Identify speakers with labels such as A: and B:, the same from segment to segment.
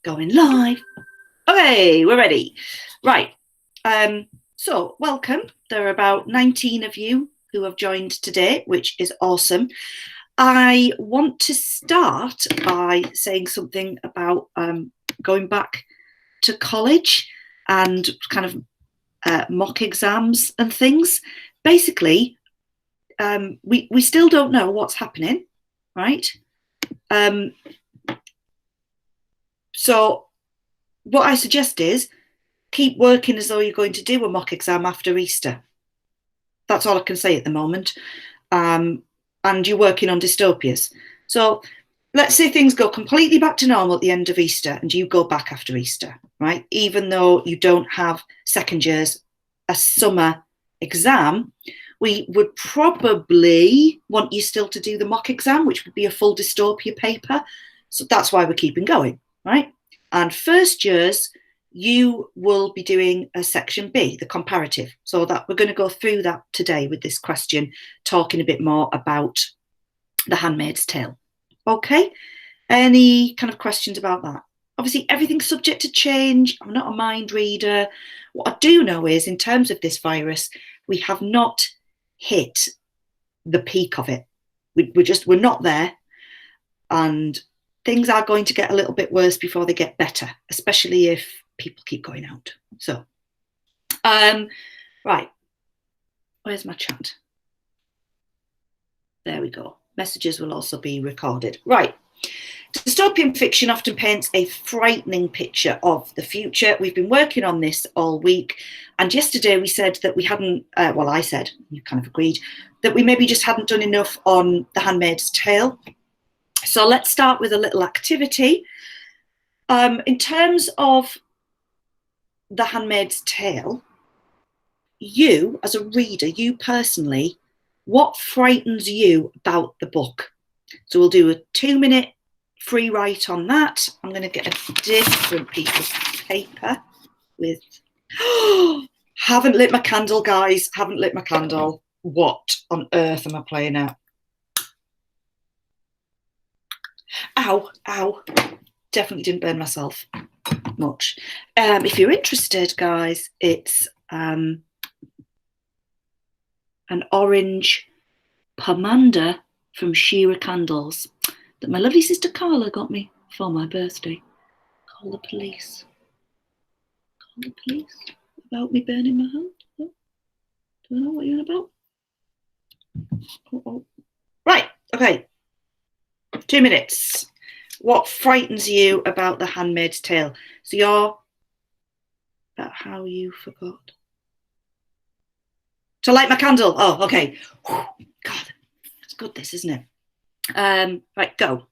A: Going live. Okay, we're ready. Right. So welcome. There are about 19 of you who have joined today, which is awesome. I want to start by saying something about going back to college and kind of mock exams and things. Basically, we still don't know what's happening, right? So what I suggest is keep working as though you're going to do a mock exam after Easter. That's all I can say at the moment. And you're working on dystopias. So let's say things go completely back to normal at the end of Easter and you go back after Easter, right? Even though you don't have second years, a summer exam, we would probably want you still to do the mock exam, which would be a full dystopia paper. So that's why we're keeping going, right? And first years, you will be doing a section B, the comparative. So that we're going to go through that today with this question, talking a bit more about the Handmaid's Tale. Okay, any kind of questions about that? Obviously, everything's subject to change. I'm not a mind reader. What I do know is, in terms of this virus, we have not hit the peak of it. We're not there, and things are going to get a little bit worse before they get better, especially if people keep going out. So, right, where's my chat? There we go. Messages will also be recorded. Right. Dystopian fiction often paints a frightening picture of the future. We've been working on this all week. And yesterday we said that we hadn't, well, I said, you kind of agreed, that we maybe just hadn't done enough on The Handmaid's Tale. So let's start with a little activity. In terms of The Handmaid's Tale, you, as a reader, you personally, what frightens you about the book? So we'll do a 2-minute free write on that. I'm going to get a different piece of paper with... haven't lit my candle, guys. Haven't lit my candle. What on earth am I playing at? Ow, ow. Definitely didn't burn myself much. If you're interested, guys, it's an orange pomander from Shearer Candles that my lovely sister Carla got me for my birthday. Call the police. Call the police about me burning my hand. Oh, don't know what you're on about. Oh. Right, okay. 2 minutes. What frightens you about The Handmaid's Tale? So you're about how you forgot to light my candle. Oh, okay. Whew. God, it's good this, isn't it? Right, go.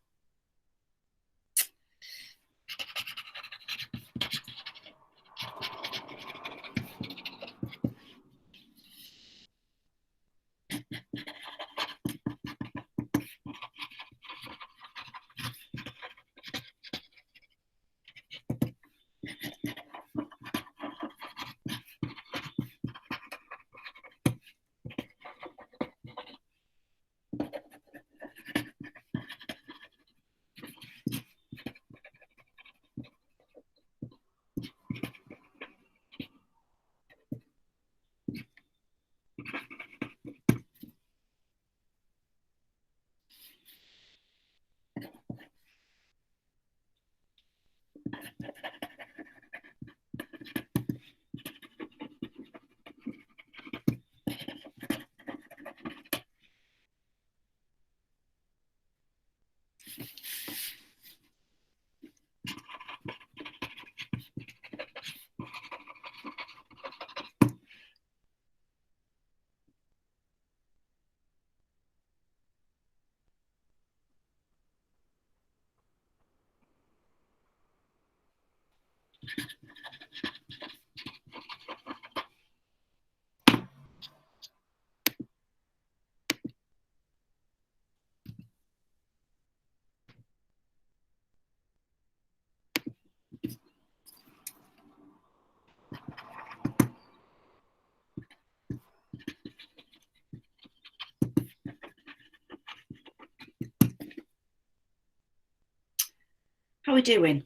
A: How are we doing?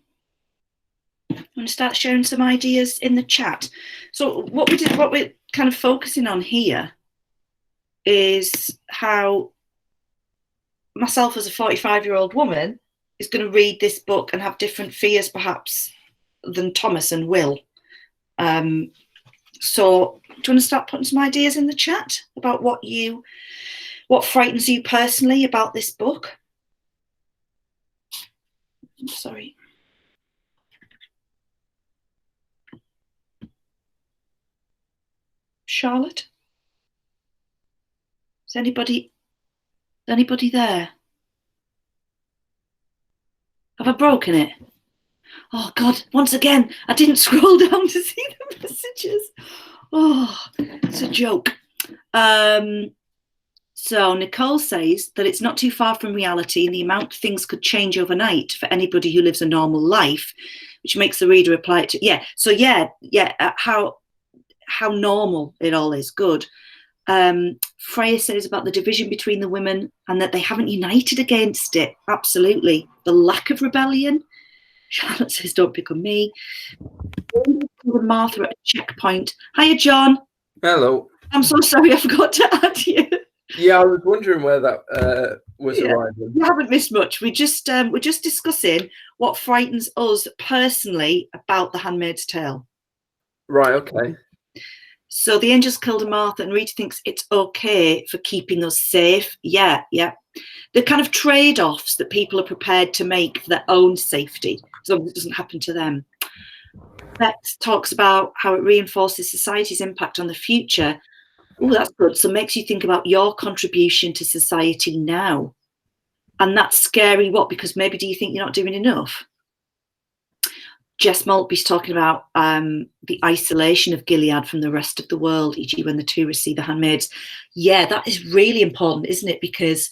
A: want to start sharing some ideas in the chat? So what we're kind of focusing on here is how myself as a 45-year-old woman is going to read this book and have different fears perhaps than Thomas and Will. So do you want to start putting some ideas in the chat about what frightens you personally about this book? Sorry. Charlotte? Is anybody there? Have I broken it? Oh God, once again, I didn't scroll down to see the messages. Oh, it's a joke. So Nicole says that it's not too far from reality and the amount things could change overnight for anybody who lives a normal life, which makes the reader apply to, how normal it all is. Good. Freya says about the division between the women and that they haven't united against it. Absolutely. The lack of rebellion. Charlotte says, don't pick on me. Martha at a checkpoint. Hiya, John.
B: Hello.
A: I'm so sorry I forgot to add you.
B: Yeah, I was wondering where that was arriving.
A: You haven't missed much. We're just discussing what frightens us personally about The Handmaid's Tale.
B: Right, okay.
A: So the angels killed a Martha and Rita thinks it's okay for keeping us safe. Yeah. The kind of trade-offs that people are prepared to make for their own safety, as long as it doesn't happen to them. Bex talks about how it reinforces society's impact on the future. Oh, that's good. So it makes you think about your contribution to society now. And that's scary, because maybe do you think you're not doing enough? Jess Maltby's talking about the isolation of Gilead from the rest of the world, e.g. when the tourists see the handmaids. Yeah, that is really important, isn't it? Because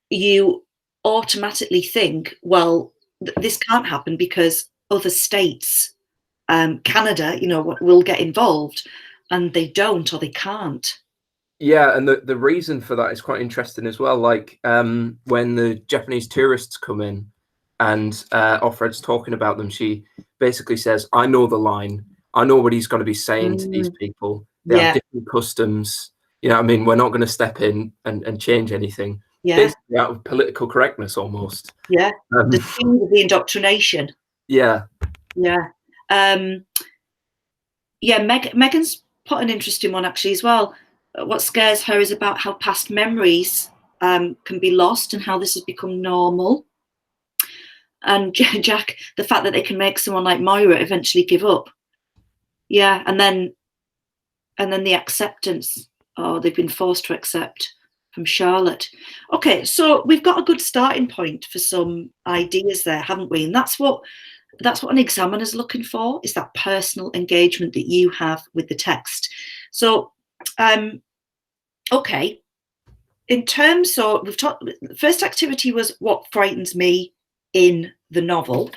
A: you automatically think, well, this can't happen because other states, Canada, will get involved, and they don't or they can't.
B: Yeah, and the reason for that is quite interesting as well. Like when the Japanese tourists come in and Offred's talking about them, she basically says, I know the line. I know what he's going to be saying to these people. They have different customs. You know what I mean? We're not going to step in and change anything.
A: Yeah.
B: Basically out of political correctness almost.
A: Yeah. The thing of the indoctrination.
B: Yeah.
A: Yeah. Megan's put an interesting one actually as well. What scares her is about how past memories can be lost and how this has become normal. And Jack, the fact that they can make someone like Moira eventually give up. Yeah, and then the acceptance. Oh, they've been forced to accept from Charlotte. Okay, so we've got a good starting point for some ideas there, haven't we? And that's what an examiner's looking for, is that personal engagement that you have with the text. So, okay. In terms of, we've talked, the first activity was what frightens me in the novel.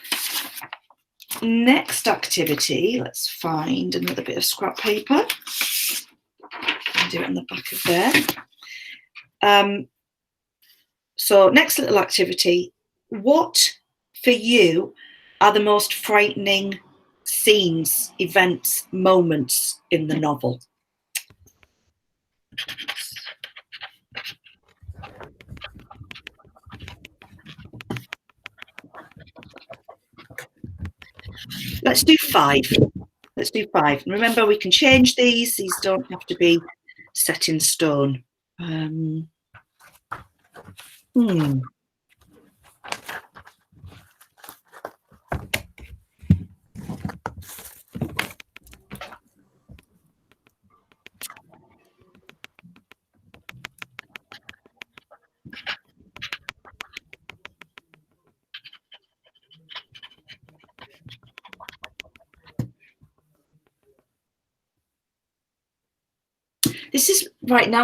A: Next activity, let's find another bit of scrap paper. I'll do it on the back of there. So next little activity, what for you are the most frightening scenes, events, moments in the novel? Let's do 5. Let's do 5. And remember, we can change these. These don't have to be set in stone.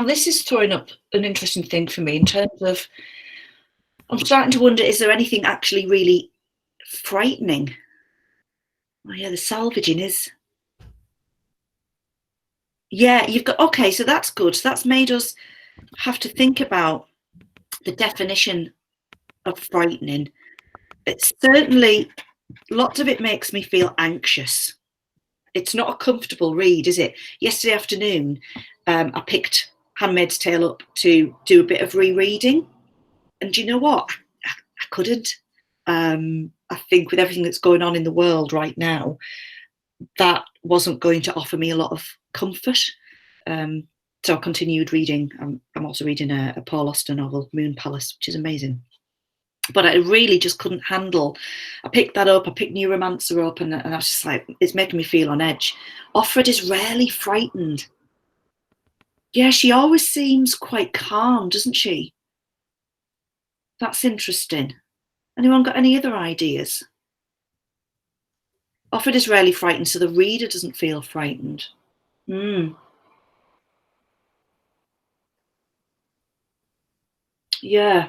A: This is throwing up an interesting thing for me in terms of, I'm starting to wonder, is there anything actually really frightening? Oh yeah, the salvaging is. Yeah, you've got, okay, so that's good. So that's made us have to think about the definition of frightening. It's certainly lots of it makes me feel anxious. It's not a comfortable read, is it? Yesterday afternoon, I picked Handmaid's Tale up to do a bit of rereading. And do you know what? I couldn't. I think with everything that's going on in the world right now, that wasn't going to offer me a lot of comfort. So I continued reading. I'm also reading a Paul Auster novel, Moon Palace, which is amazing. But I really just couldn't handle. I picked that up. I picked Neuromancer up, and I was just like, it's making me feel on edge. Offred is rarely frightened. Yeah, she always seems quite calm, doesn't she? That's interesting. Anyone got any other ideas? Offred is rarely frightened, so the reader doesn't feel frightened. Yeah.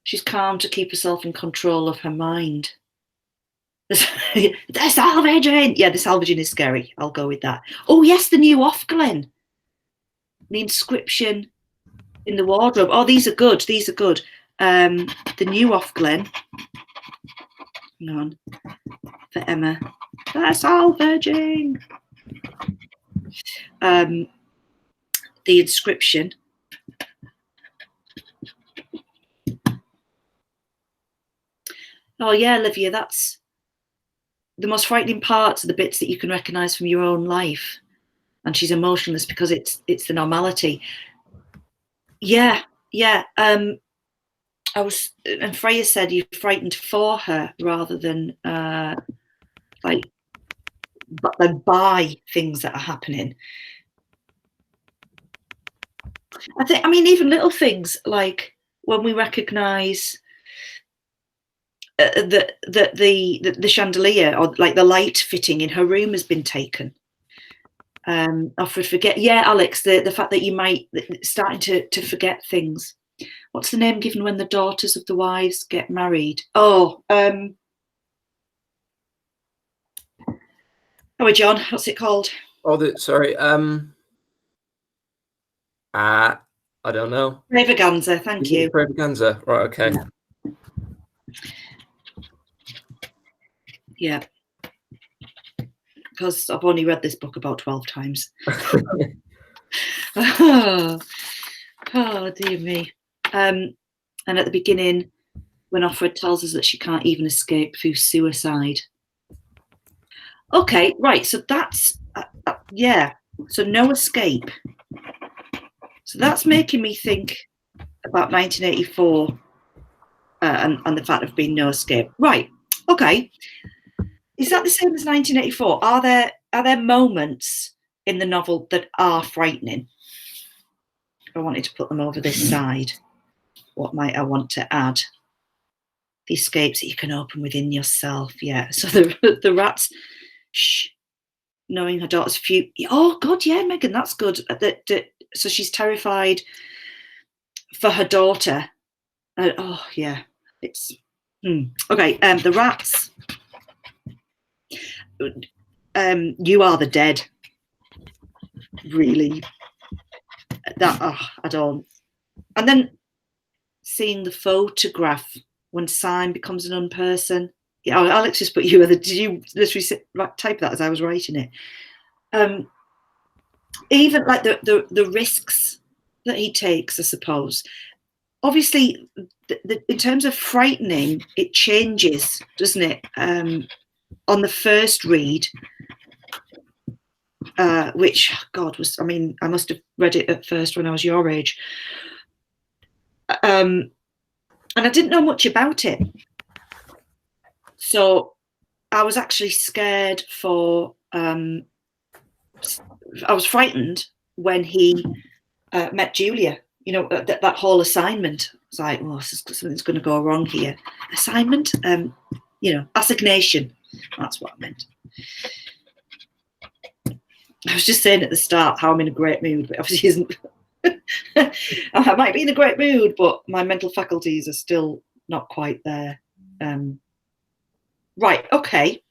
A: She's calm to keep herself in control of her mind. The salvaging! Yeah, the salvaging is scary. I'll go with that. Oh, yes, the new Offglen. The inscription in the wardrobe. Oh, these are good. These are good. The new Offglen. Hang on. For Emma. The salvaging. The inscription. Oh, yeah, Olivia, that's the most frightening parts are the bits that you can recognise from your own life. And she's emotionless because it's the normality. Yeah, yeah. And Freya said you're frightened for her rather than like by things that are happening. I mean, even little things like when we recognise that the chandelier or like the light fitting in her room has been taken. Offred forget. Yeah, Alex, the fact that you might starting to forget things. What's the name given when the daughters of the wives get married? Oh, John, what's it called?
B: Oh, sorry. I don't know.
A: Extravaganza, thank you.
B: Extravaganza, right? Okay.
A: Yeah. Because I've only read this book about 12 times. Oh, dear me. And at the beginning, when Offred tells us that she can't even escape through suicide. Okay, right. So that's, yeah. So no escape. So that's making me think about 1984 and the fact of being no escape. Right. Okay. Is that the same as 1984? Are there moments in the novel that are frightening? If I wanted to put them over this side, what might I want to add? The escapes that you can open within yourself. Yeah. So the rats, knowing her daughter's future. Oh God, yeah, Megan, that's good. So she's terrified for her daughter. Oh yeah, it's okay. The rats. You are the dead. Really. That I don't. And then seeing the photograph when Syme becomes an unperson. Yeah, Alex just put you. Did you literally type that as I was writing it? Even like the risks that he takes, I suppose. Obviously, in terms of frightening, it changes, doesn't it? On the first read, which God was, I mean, I must have read it at first when I was your age, and I didn't know much about it, so I was actually scared for. I was frightened when he met Julia. You know, that whole assignment. It's like, oh, something's going to go wrong here. Assignment, you know, assignation. That's what I meant. I was just saying at the start how I'm in a great mood, but obviously isn't. I might be in a great mood, but my mental faculties are still not quite there. Right, okay.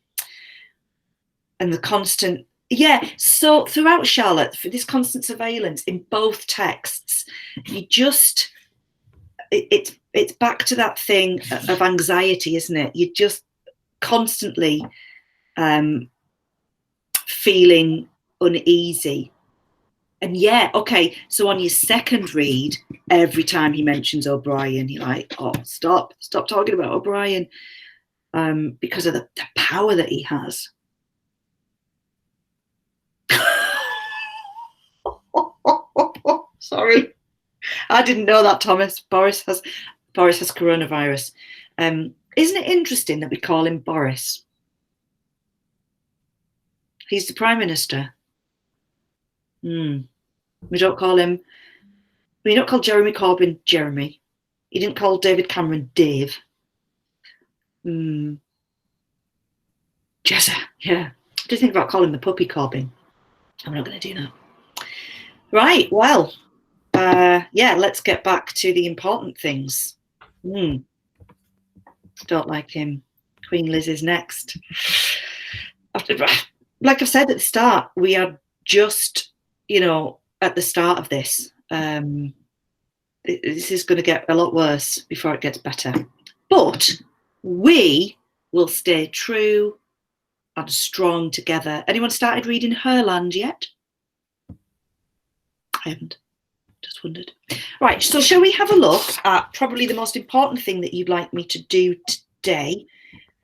A: And the constant, yeah. So throughout Charlotte, for this constant surveillance in both texts, you just, it's back to that thing of anxiety, isn't it? constantly feeling uneasy. And yeah, okay, so on your second read, every time he mentions O'Brien, you're like, oh, stop talking about O'Brien, because of the power that he has. Sorry, I didn't know that, Thomas. Boris has coronavirus. Isn't it interesting that we call him Boris? He's the Prime Minister. We don't call him. We don't call Jeremy Corbyn Jeremy. He didn't call David Cameron Dave. Jezza, yeah. What do you think about calling the puppy Corbyn? I'm not going to do that. Right, well, yeah, let's get back to the important things. Don't like him. Queen Liz is next. Like I've said at the start, we are just, at the start of this. This is going to get a lot worse before it gets better. But we will stay true and strong together. Anyone started reading Herland yet? I haven't. Just wondered. Right, so shall we have a look at probably the most important thing that you'd like me to do today,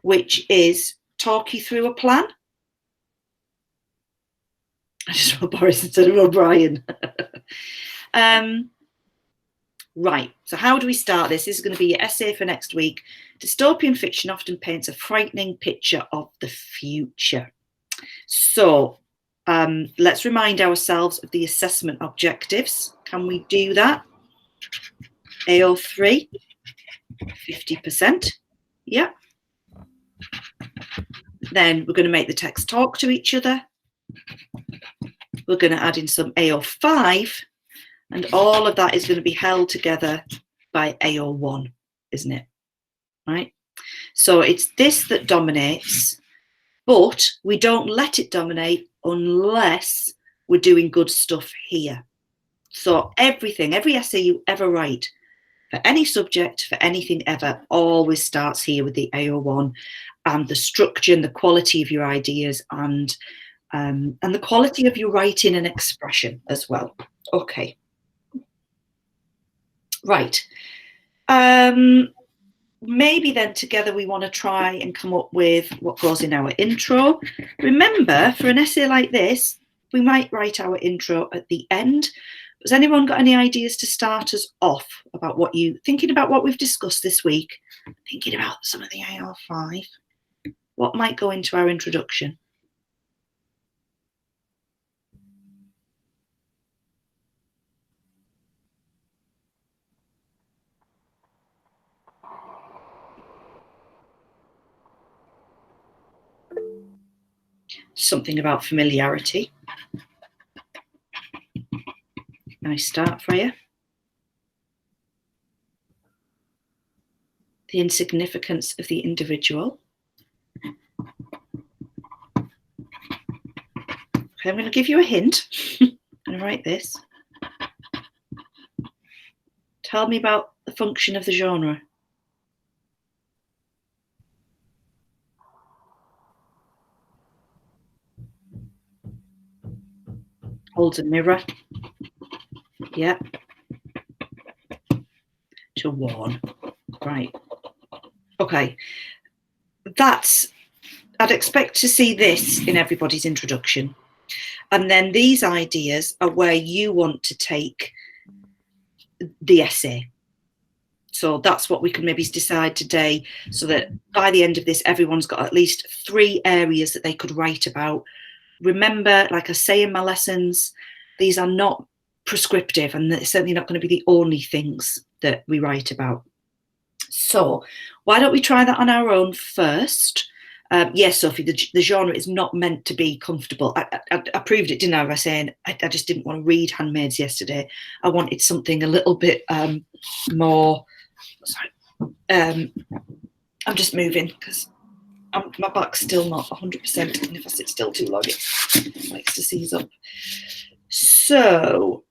A: which is talk you through a plan? I just wrote Boris instead of O'Brien. Right, so how do we start this? This is going to be your essay for next week. Dystopian fiction often paints a frightening picture of the future. So let's remind ourselves of the assessment objectives. Can we do that? AO3, 50%. Yeah. Then we're going to make the text talk to each other. We're going to add in some AO5. And all of that is going to be held together by AO1, isn't it? Right? So it's this that dominates, but we don't let it dominate unless we're doing good stuff here. So everything, every essay you ever write, for any subject, for anything ever, always starts here with the AO1 and the structure and the quality of your ideas and the quality of your writing and expression as well. Okay. Right. Maybe then together we want to try and come up with what goes in our intro. Remember, for an essay like this, we might write our intro at the end. Has anyone got any ideas to start us off about thinking about what we've discussed this week, thinking about some of the AR5, what might go into our introduction? Something about familiarity. Nice start for you. The insignificance of the individual. Okay, I'm going to give you a hint. I'm going to write this. Tell me about the function of the genre. Holds a mirror. Yep. To warn. Right. Okay. I'd expect to see this in everybody's introduction. And then these ideas are where you want to take the essay. So that's what we can maybe decide today, so that by the end of this, everyone's got at least 3 areas that they could write about. Remember, like I say in my lessons, these are not prescriptive, and they're certainly not going to be the only things that we write about. So why don't we try that on our own first? Yes, Sophie, the genre is not meant to be comfortable. I proved it, didn't I, by saying I just didn't want to read Handmaids yesterday. I wanted something a little bit more. Sorry. I'm just moving because my back's still not 100%, and if I sit still too long, it likes to seize up. So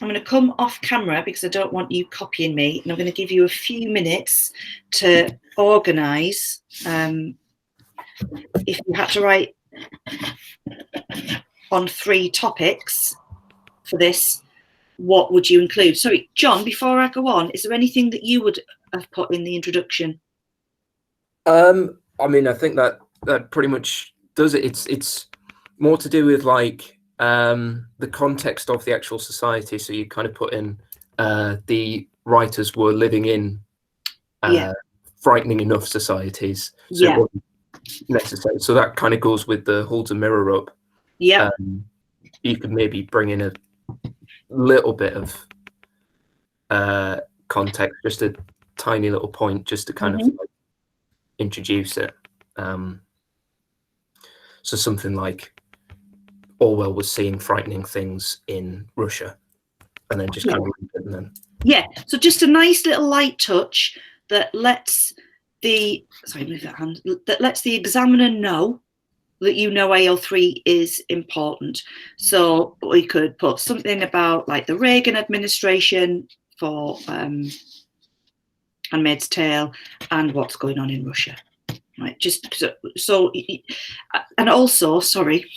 A: I'm going to come off camera because I don't want you copying me, and I'm going to give you a few minutes to organise. If you had to write on 3 topics for this, what would you include? Sorry, John, before I go on, is there anything that you would have put in the introduction?
B: I mean, I think that pretty much does it. It's more to do with like the context of the actual society. So you kind of put in the writers were living in
A: Yeah,
B: frightening enough societies, so it
A: yeah,
B: wasn't necessary. So that kind of goes with the holds a mirror up.
A: yeah.
B: You could maybe bring in a little bit of context, just a tiny little point, just to kind of like introduce it. So something like Orwell was seeing frightening things in Russia, and then just
A: Yeah.
B: kind of leave it, and then
A: Yeah, so just a nice little light touch that lets move that hand, that lets the examiner know that you know AL3 is important. So we could put something about like the Reagan administration for Handmaid's Tale and what's going on in Russia. Right, just so and also, sorry,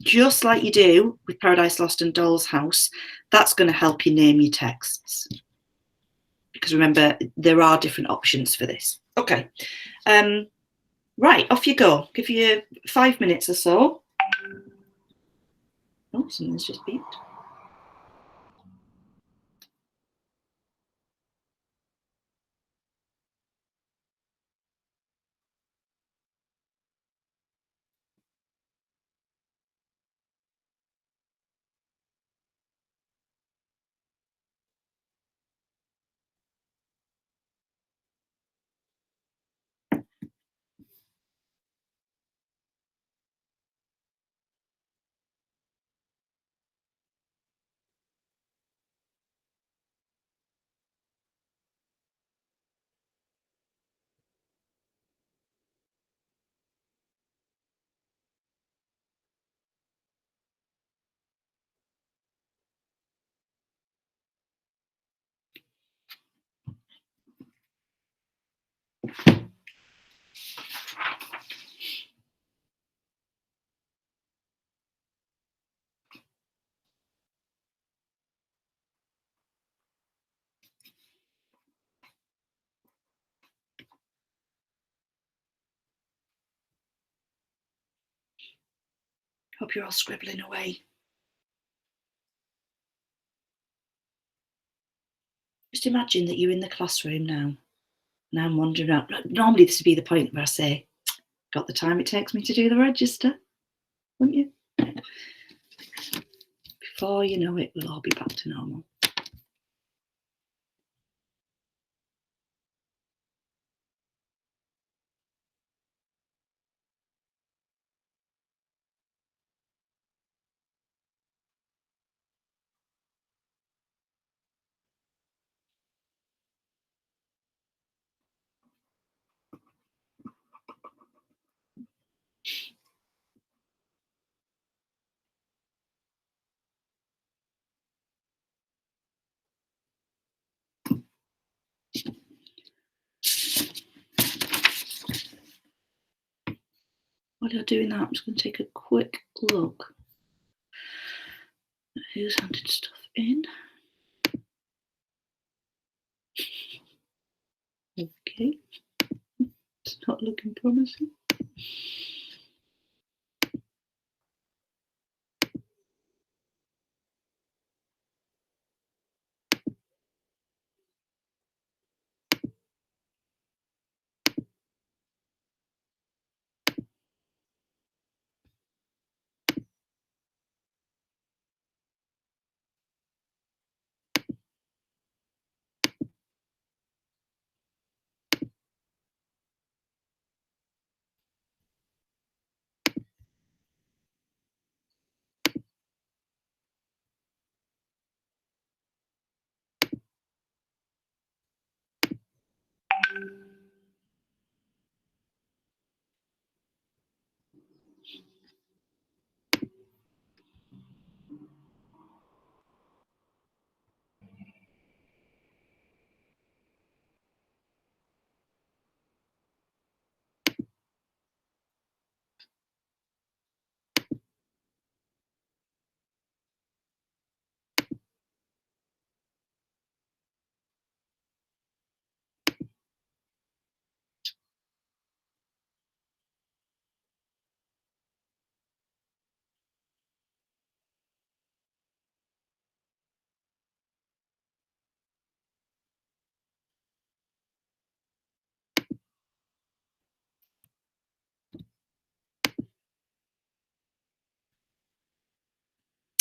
A: just like you do with Paradise Lost and Doll's House, that's going to help you name your texts. Because remember, there are different options for this. Okay. Right, off you go. Give you 5 minutes or so. Oh, something's just beeped. Hope you're all scribbling away. Just imagine that you're in the classroom now. Now I'm wandering around. Normally, this would be the point where I say, got the time it takes me to do the register, wouldn't you? Before you know it, we'll all be back to normal. While you're doing that, I'm just going to take a quick look at who's handed stuff in. Okay, it's not looking promising.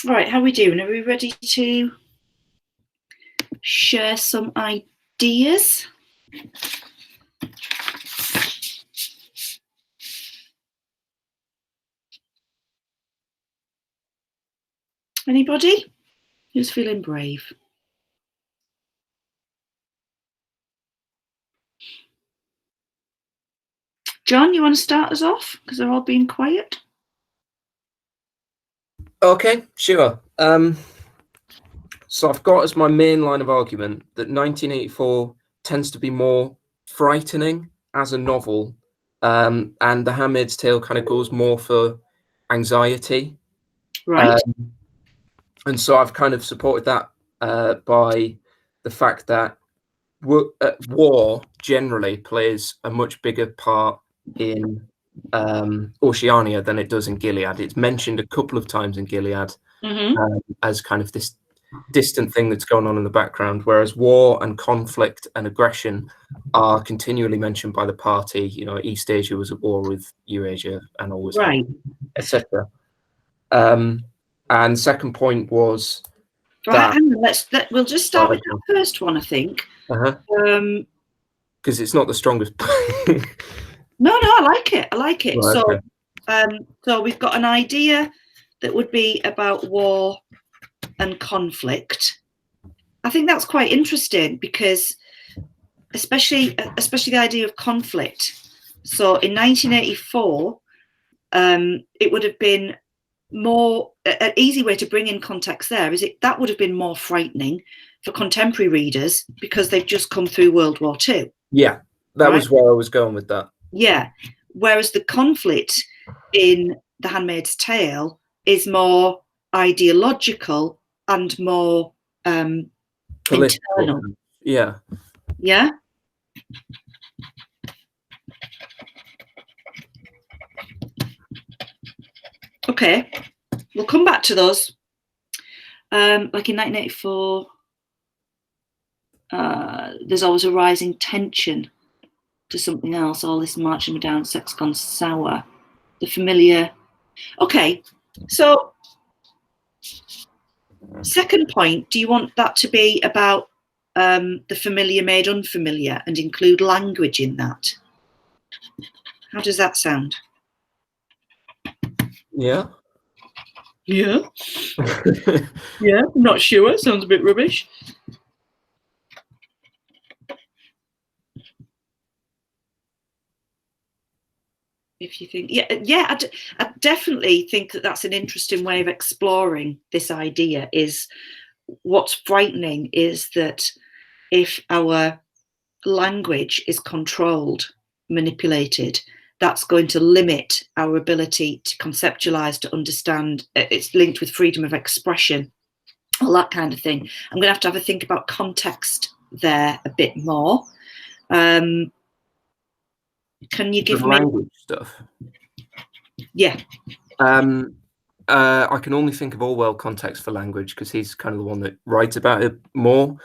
A: All right, how are we doing? Are we ready to share some ideas? Anybody? Who's feeling brave? John, you want to start us off? Because they're all being quiet.
B: Okay, sure. So I've got as my main line of argument that 1984 tends to be more frightening as a novel, and The Handmaid's Tale kind of goes more for anxiety.
A: Right.
B: And so I've kind of supported that by the fact that war generally plays a much bigger part in Oceania than it does in Gilead. It's mentioned a couple of times in Gilead as kind of this distant thing that's going on in the background, whereas war and conflict and aggression are continually mentioned by the party. You know, East Asia was at war with Eurasia and always
A: Right.
B: etc. And second point was
A: Right,
B: that
A: hang on, we'll just start with that first one, I think.
B: Because it's not the strongest.
A: No, I like it. I like it.
B: Right,
A: so,
B: okay.
A: So we've got an idea that would be about war and conflict. I think that's quite interesting because, especially the idea of conflict. So in 1984, it would have been more an easy way to bring in context there is that would have been more frightening for contemporary readers because they've just come through World War II.
B: Yeah, that was where I was going with that.
A: Yeah, whereas the conflict in The Handmaid's Tale is more ideological and more
B: political.
A: internal.
B: Yeah.
A: Yeah. Okay, we'll come back to those. Like in 1984, there's always a rising tension to something else. All this marching me down, sex gone sour. The familiar. Okay, so second point, do you want that to be about the familiar made unfamiliar and include language in that? How does that sound?
B: Yeah.
A: Yeah. Yeah, I'm not sure. Sounds a bit rubbish. If you think, I definitely think that that's an interesting way of exploring this idea. Is what's frightening is that if our language is controlled, manipulated, that's going to limit our ability to conceptualize, to understand. It's linked with freedom of expression, all that kind of thing. I'm going to have a think about context there a bit more. Can you give me
B: language stuff?
A: Yeah.
B: I can only think of Orwell context for language because he's kind of the one that writes about it more.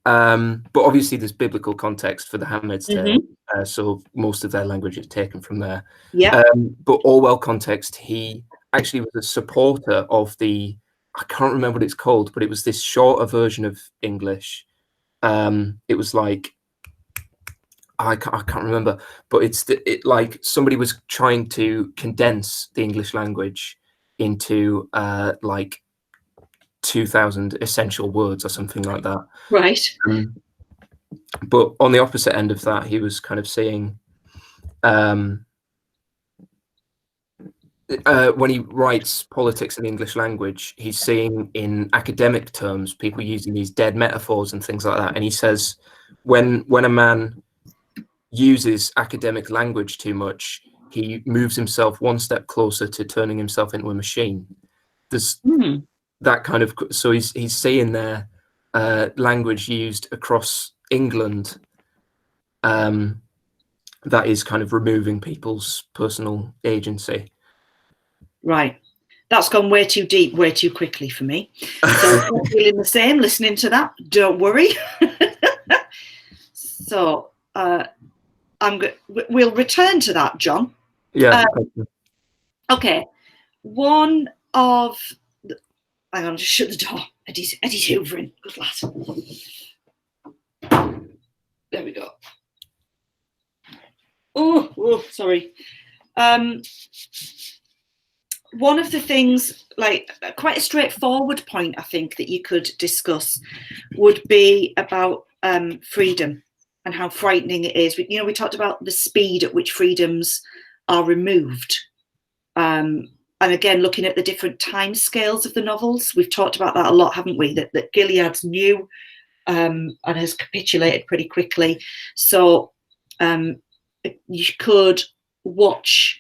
B: But obviously there's biblical context for The Handmaid's Tale, so most of their language is taken from there.
A: Yeah.
B: But Orwell context, he actually was a supporter of I can't remember what it's called, but it was this shorter version of English. It was like, I can't remember, but it like somebody was trying to condense the English language into like 2,000 essential words or something like that.
A: Right.
B: But on the opposite end of that, he was kind of saying, when he writes politics in the English language, he's seeing in academic terms people using these dead metaphors and things like that. And he says, when a man uses academic language too much, he moves himself one step closer to turning himself into a machine. There's that kind of, so he's seeing there language used across England that is kind of removing people's personal agency.
A: Right. That's gone way too deep, way too quickly for me. So I'm feeling the same listening to that. Don't worry. So we'll return to that, John.
B: Yeah.
A: Okay. One of hang on, just shut the door. Eddie's hoovering. Good lad. There we go. Oh, sorry. One of the things, like quite a straightforward point, I think, that you could discuss would be about freedom and how frightening it is. You know, we talked about the speed at which freedoms are removed. And again, looking at the different time scales of the novels, we've talked about that a lot, haven't we? That Gilead's new and has capitulated pretty quickly. So you could watch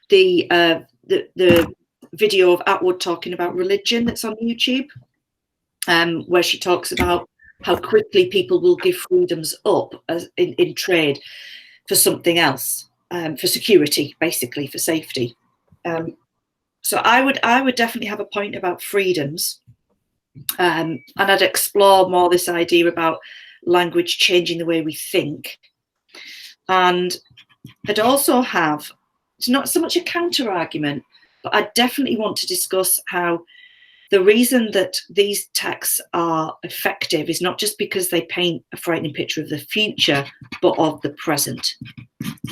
A: the video of Atwood talking about religion that's on YouTube, where she talks about how quickly people will give freedoms up as in trade for something else, for security, basically for safety. So I would definitely have a point about freedoms, and I'd explore more this idea about language changing the way we think. And I'd also have, it's not so much a counter argument, but I definitely want to discuss how the reason that these texts are effective is not just because they paint a frightening picture of the future, but of the present.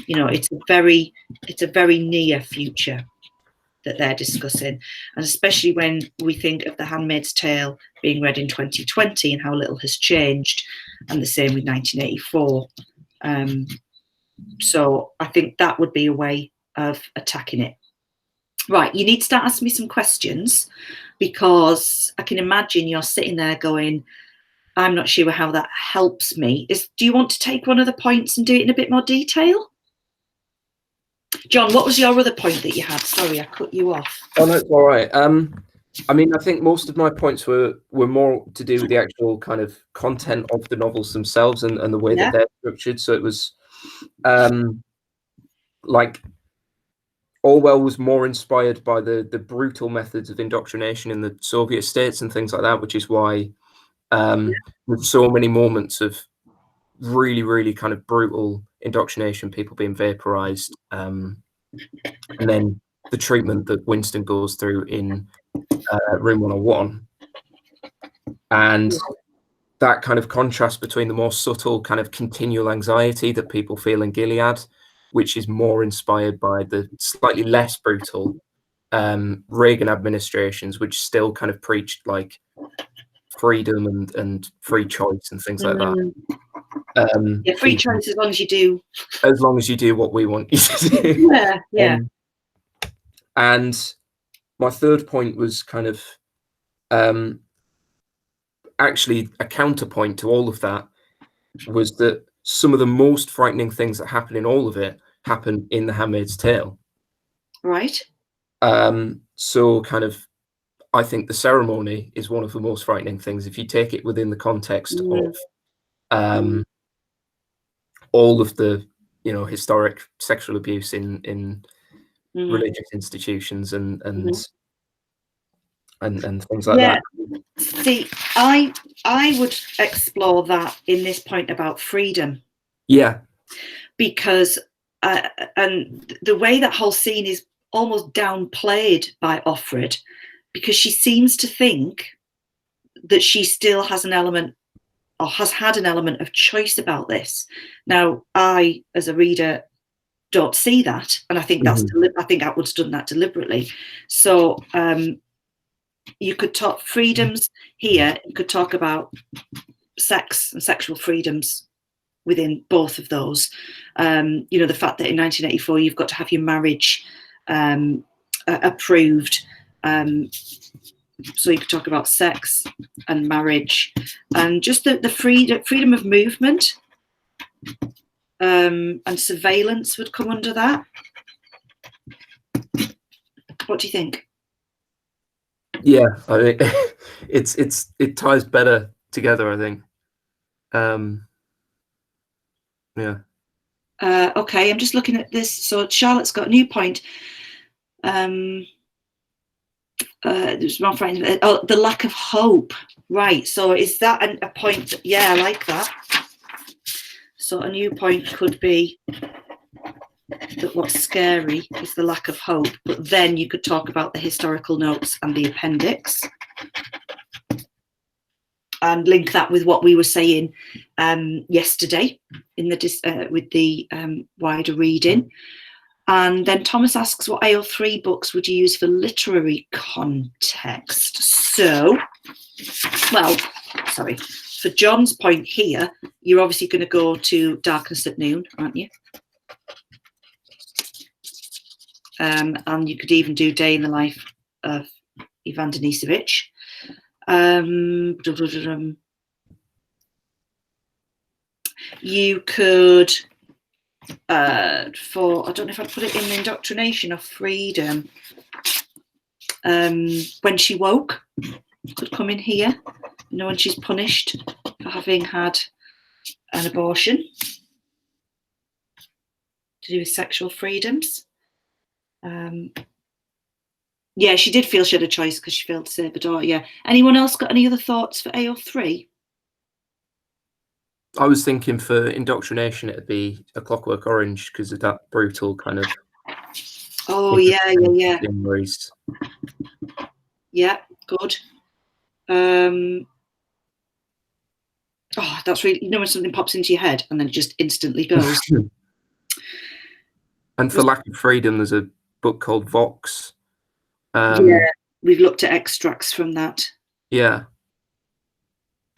A: You know, it's a very near future that they're discussing, and especially when we think of the Handmaid's Tale being read in 2020 and how little has changed, and the same with 1984. So I think that would be a way of attacking it. Right, you need to start asking me some questions, because I can imagine you're sitting there going, I'm not sure how that helps me. Do you want to take one of the points and do it in a bit more detail? John, what was your other point that you had? Sorry, I cut you off.
B: Oh, no, it's all right. I mean, I think most of my points were more to do with the actual kind of content of the novels themselves and the way that they're structured. So it was like Orwell was more inspired by the brutal methods of indoctrination in the Soviet states and things like that, which is why with so many moments of really, really kind of brutal indoctrination, people being vaporized, and then the treatment that Winston goes through in Room 101, and that kind of contrast between the more subtle kind of continual anxiety that people feel in Gilead, which is more inspired by the slightly less brutal Reagan administrations, which still kind of preached like freedom and free choice and things like that.
A: Yeah, free choice as long as you do
B: what we want you to do.
A: Yeah.
B: And my third point was kind of actually a counterpoint to all of that, was that some of the most frightening things that happen in all of it happen in The Handmaid's Tale.
A: Right.
B: So kind of, I think the ceremony is one of the most frightening things if you take it within the context of all of the, you know, historic sexual abuse in religious institutions and things like that.
A: See, I would explore that in this point about freedom.
B: Yeah.
A: Because and the way that whole scene is almost downplayed by Offred, because she seems to think that she still has an element, or has had an element, of choice about this. Now, I, as a reader, don't see that, and I think that's I think Atwood's done that deliberately. So you could talk freedoms here. You could talk about sex and sexual freedoms within both of those. You know, the fact that in 1984 you've got to have your marriage approved. So you could talk about sex and marriage, and just the freedom of movement, and surveillance would come under that. What do you think?
B: Yeah, I think it ties better together, I think. Yeah.
A: Okay, I'm just looking at this. So Charlotte's got a new point. There's one friend. Oh, the lack of hope. Right. So is that a point? Yeah, I like that. So a new point could be that what's scary is the lack of hope. But then you could talk about the historical notes and the appendix. and link that with what we were saying yesterday in the with the wider reading. And then Thomas asks, what AO3 books would you use for literary context? So, well, sorry, for John's point here, you're obviously going to go to Darkness at Noon, aren't you? And you could even do Day in the Life of Ivan Denisovich. You could, for, I don't know if I'd put it in the Indoctrination of Freedom, When She Woke could come in here, you know, when she's punished for having had an abortion to do with sexual freedoms. Yeah, she did feel she had a choice because she failed to save her daughter. Yeah. Anyone else got any other thoughts for AO3?
B: I was thinking for indoctrination, it'd be A Clockwork Orange because of that brutal kind of.
A: Oh yeah. Yeah, good. Oh, that's really, you know, when something pops into your head and then it just instantly goes.
B: And for lack of freedom, there's a book called Vox.
A: Yeah, we've looked at extracts from that.
B: Yeah.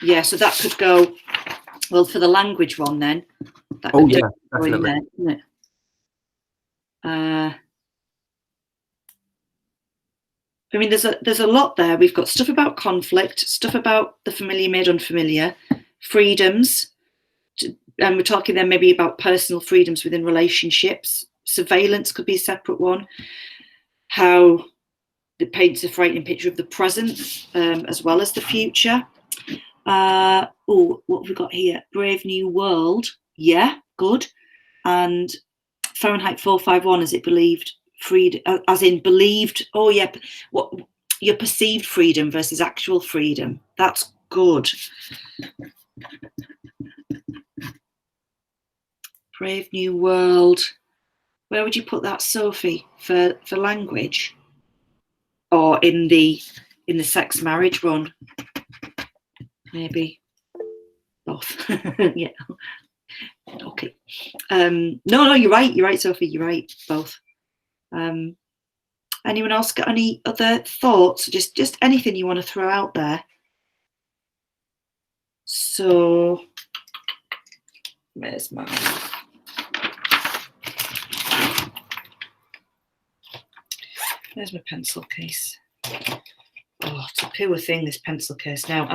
A: Yeah, so that could go, well, for the language one then. That
B: oh, yeah, definitely.
A: There, isn't it? I mean, there's a lot there. We've got stuff about conflict, stuff about the familiar made unfamiliar, freedoms, and we're talking then maybe about personal freedoms within relationships. Surveillance could be a separate one. How it paints a frightening picture of the present as well as the future. Oh, what have we got here? Brave New World. Yeah, good. And Fahrenheit 451, as it believed freedom, as in believed. Oh yeah, what your perceived freedom versus actual freedom. That's good. Brave New World. Where would you put that, Sophie, for language? Or in the sex marriage one? Maybe both. Yeah. Okay. No, you're right, Sophie. You're right. Both. Anyone else got any other thoughts? Just anything you want to throw out there. So, where's my pencil case? Oh, it's a poor thing, this pencil case now.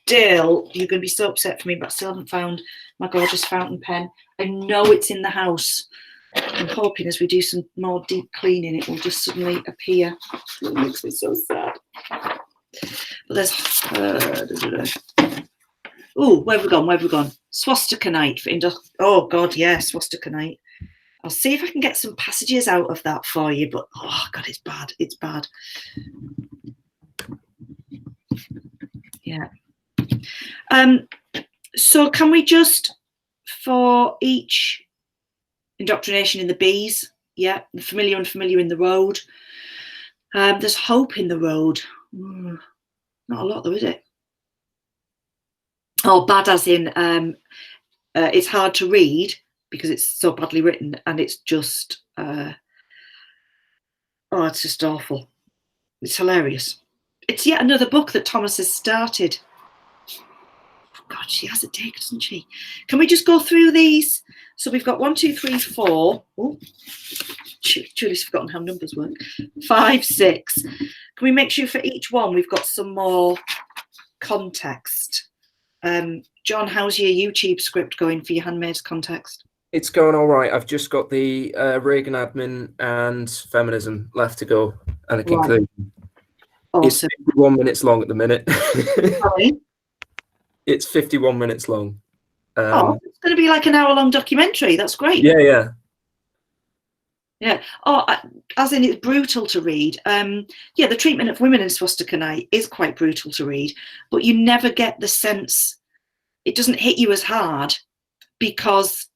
A: You're going to be so upset for me, but I still haven't found my gorgeous fountain pen. I know it's in the house. I'm hoping as we do some more deep cleaning, it will just suddenly appear. It makes me so sad. But there's... oh, where have we gone? Swastika Night. Oh, God, yeah, Swastika Night. I'll see if I can get some passages out of that for you, but, oh, God, it's bad. It's bad. Yeah. So can we just, for each indoctrination in the bees, yeah, the familiar, unfamiliar in the road, there's hope in the road. Not a lot though, is it? Oh, bad as in it's hard to read because it's so badly written, and it's just it's just awful. It's hilarious. It's yet another book that Thomas has started. God, she has a dick, doesn't she? Can we just go through these? So we've got 1, 2, 3, 4. Oh, Julie's forgotten how numbers work. 5, 6. Can we make sure for each one we've got some more context? John, how's your YouTube script going for your Handmaid's context?
B: It's going all right. I've just got the Reagan admin and feminism left to go, and a conclusion. Awesome. It's 51 minutes long at the minute.
A: Sorry?
B: It's 51 minutes long.
A: It's going to be like an hour-long documentary. That's great.
B: Yeah.
A: Oh, as in it's brutal to read. Yeah, the treatment of women in Swastika Night is quite brutal to read, but you never get the sense, it doesn't hit you as hard because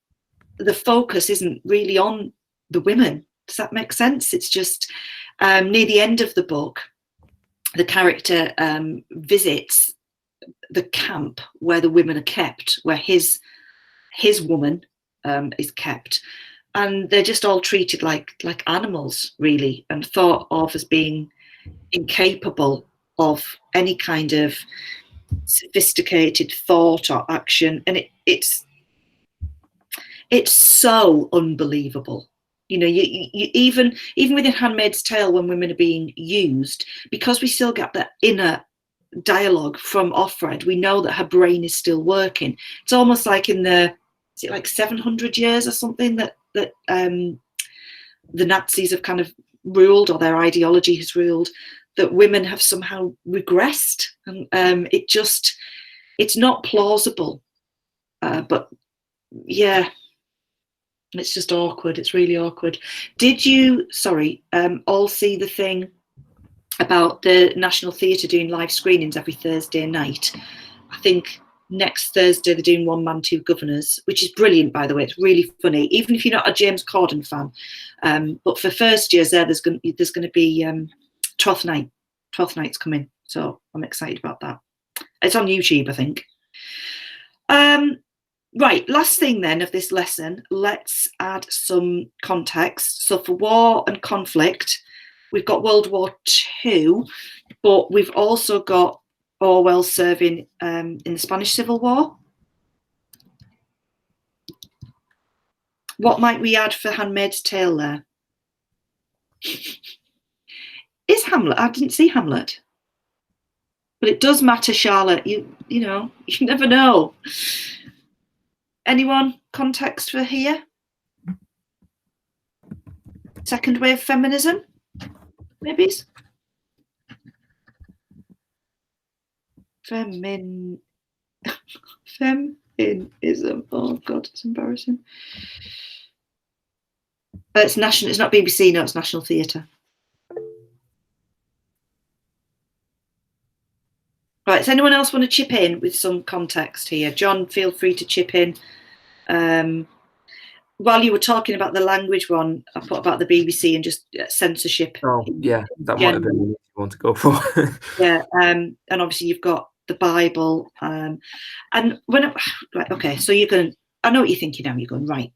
A: the focus isn't really on the women. Does that make sense? It's just near the end of the book, the character visits the camp where the women are kept, where his woman is kept, and they're just all treated like animals, really, and thought of as being incapable of any kind of sophisticated thought or action. And it's so unbelievable. You even within Handmaid's Tale, when women are being used, because we still get that inner dialogue from Offred, we know that her brain is still working. It's almost like in the, is it like 700 years or something that the Nazis have kind of ruled, or their ideology has ruled, that women have somehow regressed, and it's not plausible, but yeah, it's just awkward. It's really awkward. Did you all see the thing about the National Theatre doing live screenings every Thursday night? I think next Thursday they're doing One Man, Two Governors, which is brilliant, by the way. It's really funny, even if you're not a James Corden fan. But for first years there's going to be Twelfth Night's coming, so I'm excited about that. It's on YouTube, I think. Right, last thing then of this lesson, let's add some context. So for war and conflict, we've got World War II, but we've also got Orwell serving in the Spanish Civil War. What might we add for Handmaid's Tale there? Is Hamlet? I didn't see Hamlet. But it does matter, Charlotte. You know, you never know. Anyone context for here? Second wave feminism, maybe? Feminism. Oh God, it's embarrassing. It's national. It's not BBC. No, it's National Theatre. Right. Does anyone else want to chip in with some context here? John, feel free to chip in. While you were talking about the language one, I put about the BBC and just censorship.
B: Oh, yeah, that might have been what you want to go for.
A: Yeah, and obviously you've got the Bible, and when right, okay, so you're going. I know what you're thinking now. You're going, right.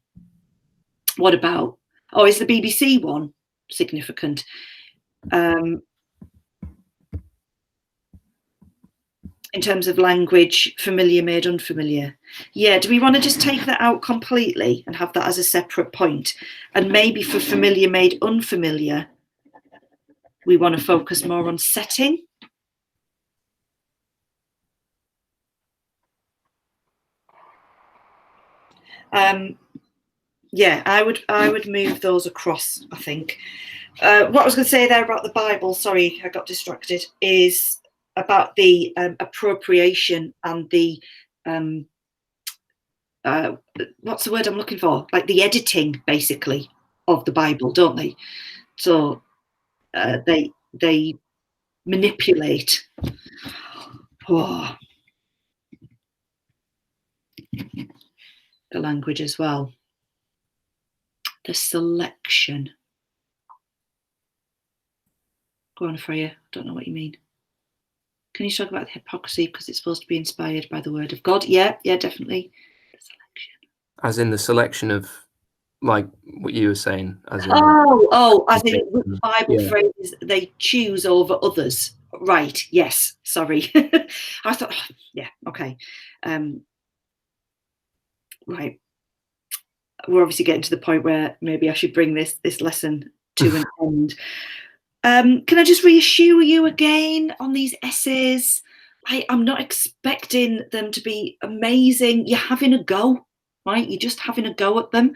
A: What about? Oh, is the BBC one significant? In terms of language, familiar made unfamiliar. Yeah, do we want to just take that out completely and have that as a separate point? And maybe for familiar made unfamiliar, we want to focus more on setting. Yeah, I would move those across, I think. What I was going to say there about the Bible, sorry, I got distracted, is about the appropriation and the what's the word I'm looking for? Like the editing, basically, of the Bible, don't they? So they manipulate. Oh, the language as well. The selection. Go on, Freya. Don't know what you mean. Can you talk about the hypocrisy because it's supposed to be inspired by the word of God? Yeah, definitely. The selection.
B: As in the selection of, like what you were saying. As in,
A: as in which Bible phrases they choose over others. Right. Yes. Sorry. I thought. Oh, yeah. Okay. Right. We're obviously getting to the point where maybe I should bring this lesson to an end. Can I just reassure you again on these essays? I'm not expecting them to be amazing. You're having a go, right? You're just having a go at them.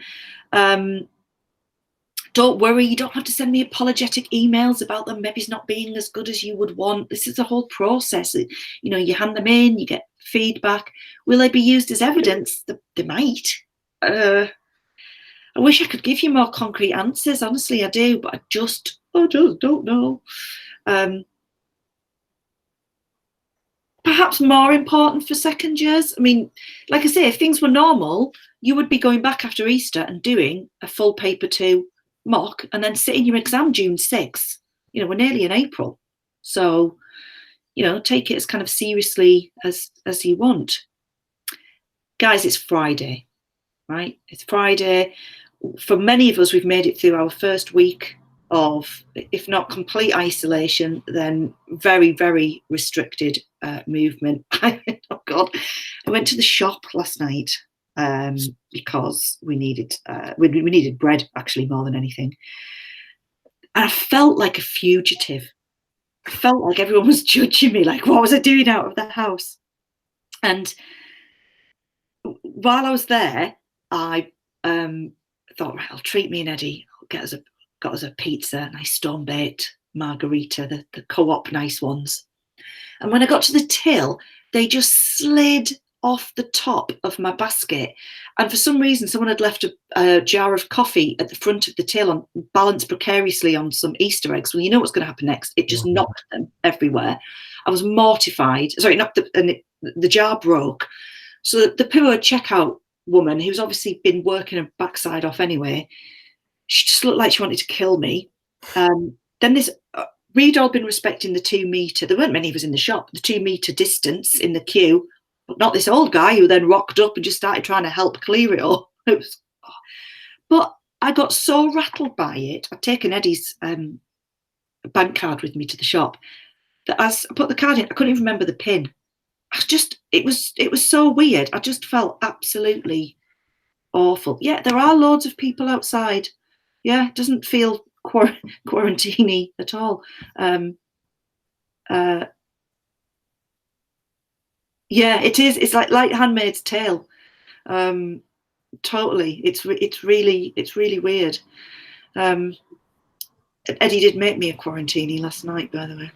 A: Don't worry, you don't have to send me apologetic emails about them maybe it's not being as good as you would want. This is a whole process. You know, you hand them in, you get feedback. Will they be used as evidence? They might. I wish I could give you more concrete answers. Honestly, I do, but I just don't know. Perhaps more important for second years. I mean, like I say, if things were normal, you would be going back after Easter and doing a full paper 2 mock and then sitting your exam June 6th. You know, we're nearly in April. So, take it as kind of seriously as you want. Guys, it's Friday, right? It's Friday. For many of us, we've made it through our first week of, if not complete isolation, then very, very restricted movement. Oh God, I went to the shop last night because we needed bread, actually, more than anything. And I felt like a fugitive. I felt like everyone was judging me, like, what was I doing out of the house? And while I was there, I thought, right, I'll treat me and Eddie. Got us a pizza, a nice stone baked margarita, the co-op nice ones. And when I got to the till, they just slid off the top of my basket. And for some reason, someone had left a jar of coffee at the front of the till, balanced precariously on some Easter eggs. Well, you know what's going to happen next. It just knocked them everywhere. I was mortified. Sorry, the jar broke. So the poor checkout woman, who's obviously been working her backside off anyway, she just looked like she wanted to kill me. Then this, we'd all been respecting the 2 metre. There weren't many of us in the shop. The 2 metre distance in the queue, but not this old guy who then rocked up and just started trying to help clear it all. But I got so rattled by it. I'd taken Eddie's bank card with me to the shop that as I put the card in, I couldn't even remember the pin. It was so weird. I just felt absolutely awful. Yeah, there are loads of people outside. Yeah, it doesn't feel quarantine-y at all. Yeah, it is. It's like Handmaid's Tale. Totally. It's really weird. Eddie did make me a quarantini last night, by the way.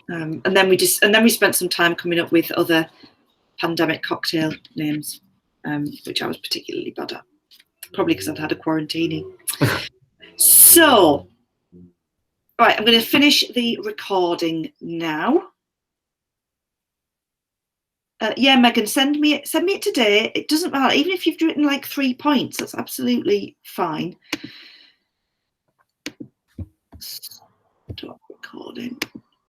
A: And then we spent some time coming up with other pandemic cocktail names, which I was particularly bad at, probably because I'd had a quarantini. So, right, I'm going to finish the recording now. Yeah, Megan, send me it today. It doesn't matter, even if you've written like 3 points, that's absolutely fine.